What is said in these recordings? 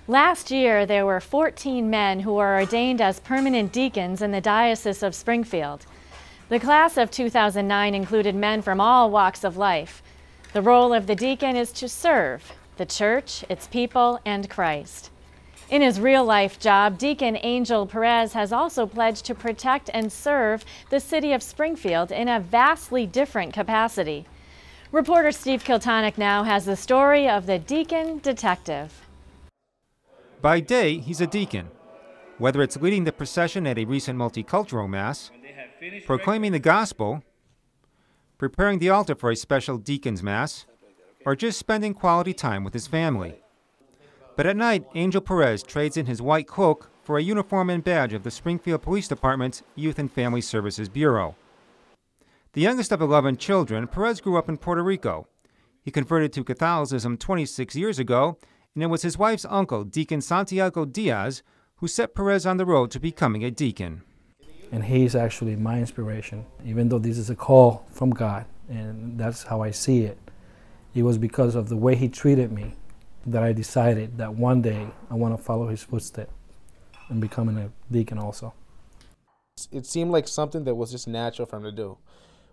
Last year, there were 14 men who were ordained as permanent deacons in the Diocese of Springfield. The class of 2009 included men from all walks of life. The role of the deacon is to serve the church, its people, and Christ. In his real-life job, Deacon Angel Perez has also pledged to protect and serve the City of Springfield in a vastly different capacity. Reporter Steve Kiltonic now has the story of the Deacon Detective. By day, he's a deacon. Whether it's leading the procession at a recent multicultural mass, proclaiming the gospel, preparing the altar for a special deacon's mass, or just spending quality time with his family. But at night, Angel Perez trades in his white cloak for a uniform and badge of the Springfield Police Department's Youth and Family Services Bureau. The youngest of 11 children, Perez grew up in Puerto Rico. He converted to Catholicism 26 years ago, and it was his wife's uncle, Deacon Santiago Diaz, who set Perez on the road to becoming a deacon. And he's actually my inspiration, even though this is a call from God, and that's how I see it. It was because of the way he treated me that I decided that one day I want to follow his footsteps and becoming a deacon also. It seemed like something that was just natural for him to do.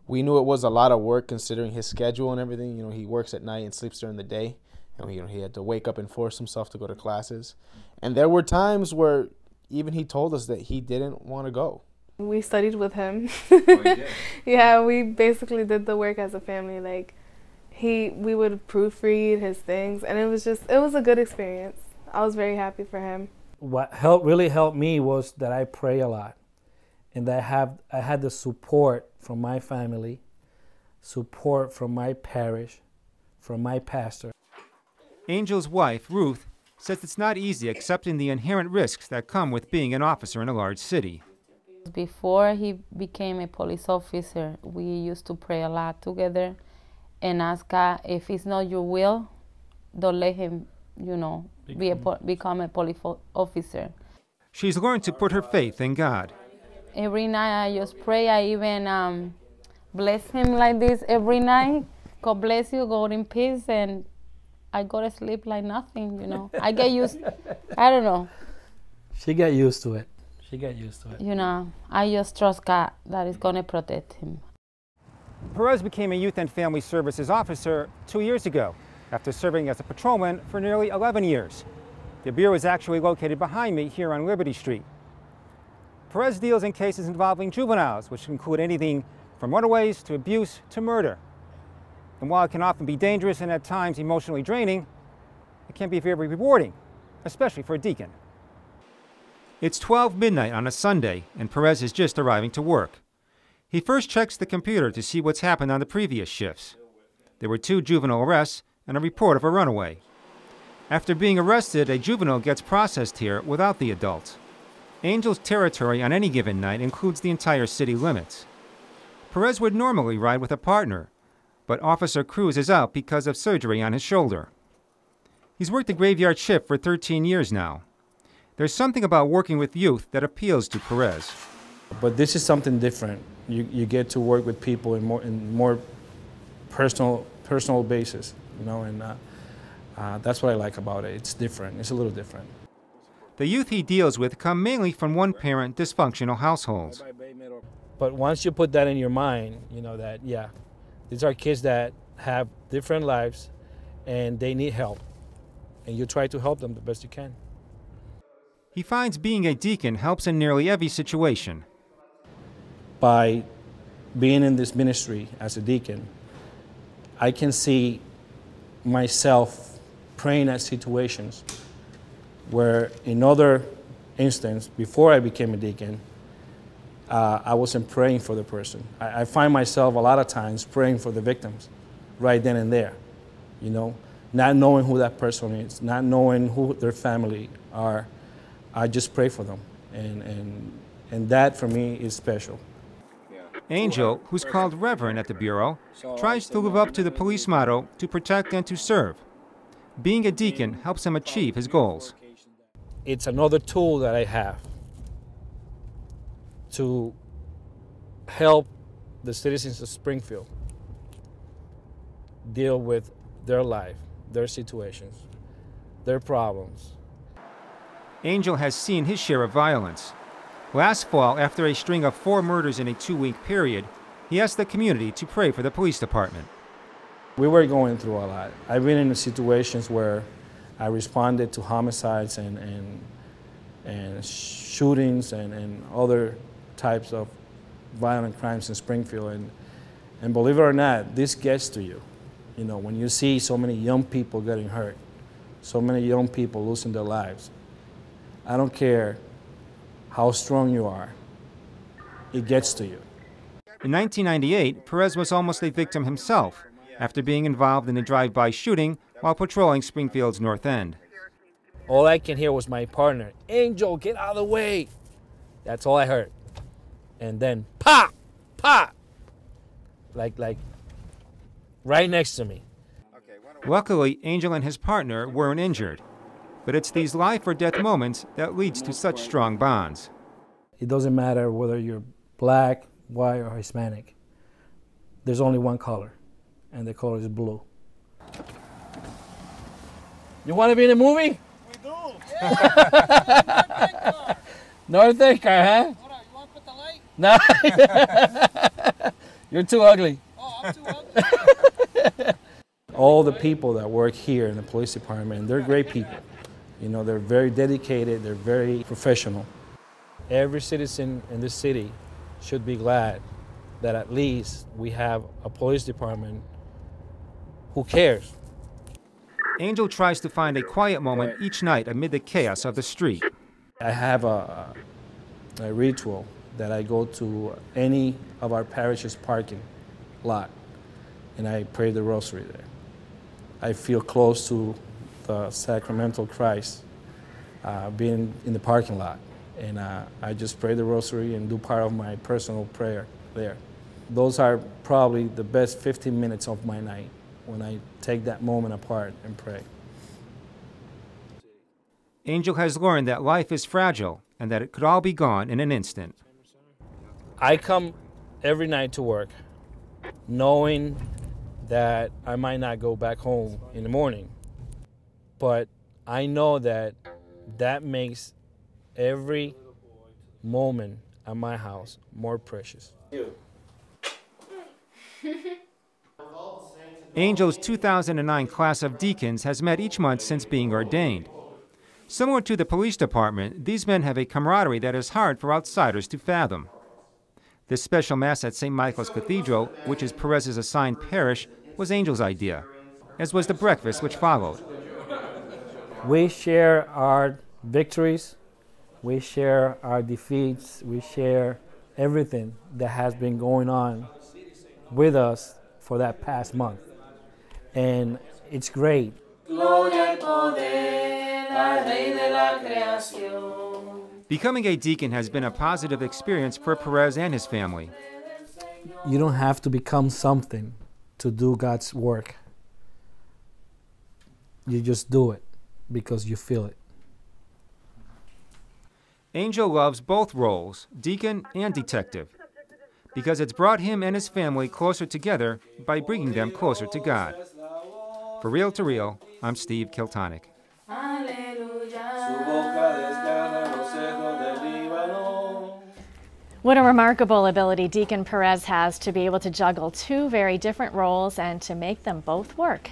We knew it was a lot of work considering his schedule and everything. You know, he works at night and sleeps during the day. And he had to wake up and force himself to go to classes. And there were times where even he told us that he didn't want to go. We studied with him. Oh, you did? Yeah, we basically did the work as a family. Like, we would proofread his things, and it was a good experience. I was very happy for him. What really helped me was that I pray a lot, and that I had the support from my family, support from my parish, from my pastor. Angel's wife, Ruth, says it's not easy accepting the inherent risks that come with being an officer in a large city. Before he became a police officer, we used to pray a lot together and ask God, if it's not your will, don't let him, become a police officer. She's learned to put her faith in God. Every night I just pray. I even bless him like this every night. God bless you, go in peace, and I go to sleep like nothing, I get used, I don't know. She got used to it. She got used to it. I just trust God that is going to protect him. Perez became a Youth and Family Services officer 2 years ago, after serving as a patrolman for nearly 11 years. The bureau is actually located behind me here on Liberty Street. Perez deals in cases involving juveniles, which include anything from runaways to abuse to murder. And while it can often be dangerous and at times emotionally draining, it can be very rewarding, especially for a deacon. It's 12 midnight on a Sunday, and Perez is just arriving to work. He first checks the computer to see what's happened on the previous shifts. There were 2 juvenile arrests and a report of a runaway. After being arrested, a juvenile gets processed here without the adults. Angel's territory on any given night includes the entire city limits. Perez would normally ride with a partner, but Officer Cruz is out because of surgery on his shoulder. He's worked the graveyard shift for 13 years now. There's something about working with youth that appeals to Perez. But this is something different. You get to work with people in more personal basis, and that's what I like about it. It's different. It's a little different. The youth he deals with come mainly from one-parent dysfunctional households. But once you put that in your mind, that, these are kids that have different lives and they need help. And you try to help them the best you can. He finds being a deacon helps in nearly every situation. By being in this ministry as a deacon, I can see myself praying at situations where in other instances, before I became a deacon, I wasn't praying for the person. I find myself a lot of times praying for the victims right then and there, not knowing who that person is, not knowing who their family are. I just pray for them, and that for me is special. Angel, who's called Reverend at the Bureau, tries to live up to the police motto, to protect and to serve. Being a deacon helps him achieve his goals. It's another tool that I have to help the citizens of Springfield deal with their life, their situations, their problems. Angel has seen his share of violence. Last fall, after a string of 4 murders in a 2-week period, he asked the community to pray for the police department. We were going through a lot. I've been in situations where I responded to homicides and shootings and other types of violent crimes in Springfield. And believe it or not, this gets to you. You know, when you see so many young people getting hurt, so many young people losing their lives, I don't care how strong you are, it gets to you. In 1998, Perez was almost a victim himself after being involved in a drive-by shooting while patrolling Springfield's North End. All I can hear was my partner, "Angel, get out of the way." That's all I heard. And then pop, pop, like right next to me. Luckily, Angel and his partner weren't injured, but it's these life or death moments that leads to such strong bonds. It doesn't matter whether you're black, white, or Hispanic. There's only one color, and the color is blue. You want to be in a movie? We do. North End car, huh? Hold on, you want to put the light? No. You're too ugly. Oh, I'm too ugly. All the people that work here in the police department, they're great people. You know, they're very dedicated, they're very professional. Every citizen in this city should be glad that at least we have a police department who cares. Angel tries to find a quiet moment each night amid the chaos of the street. I have a ritual that I go to any of our parish's parking lot and I pray the rosary there. I feel close to the sacramental Christ being in the parking lot. And I just pray the rosary and do part of my personal prayer there. Those are probably the best 15 minutes of my night when I take that moment apart and pray. Angel has learned that life is fragile and that it could all be gone in an instant. I come every night to work knowing that I might not go back home in the morning, but I know that that makes every moment at my house more precious. Angel's 2009 class of deacons has met each month since being ordained. Similar to the police department, these men have a camaraderie that is hard for outsiders to fathom. This special Mass at St. Michael's Cathedral, which is Perez's assigned parish, was Angel's idea, as was the breakfast which followed. We share our victories, we share our defeats, we share everything that has been going on with us for that past month. And it's great. Becoming a deacon has been a positive experience for Perez and his family. You don't have to become something to do God's work. You just do it because you feel it. Angel loves both roles, deacon and detective, because it's brought him and his family closer together by bringing them closer to God. For Real to Real, I'm Steve Kiltonic. What a remarkable ability Deacon Perez has to be able to juggle 2 very different roles and to make them both work.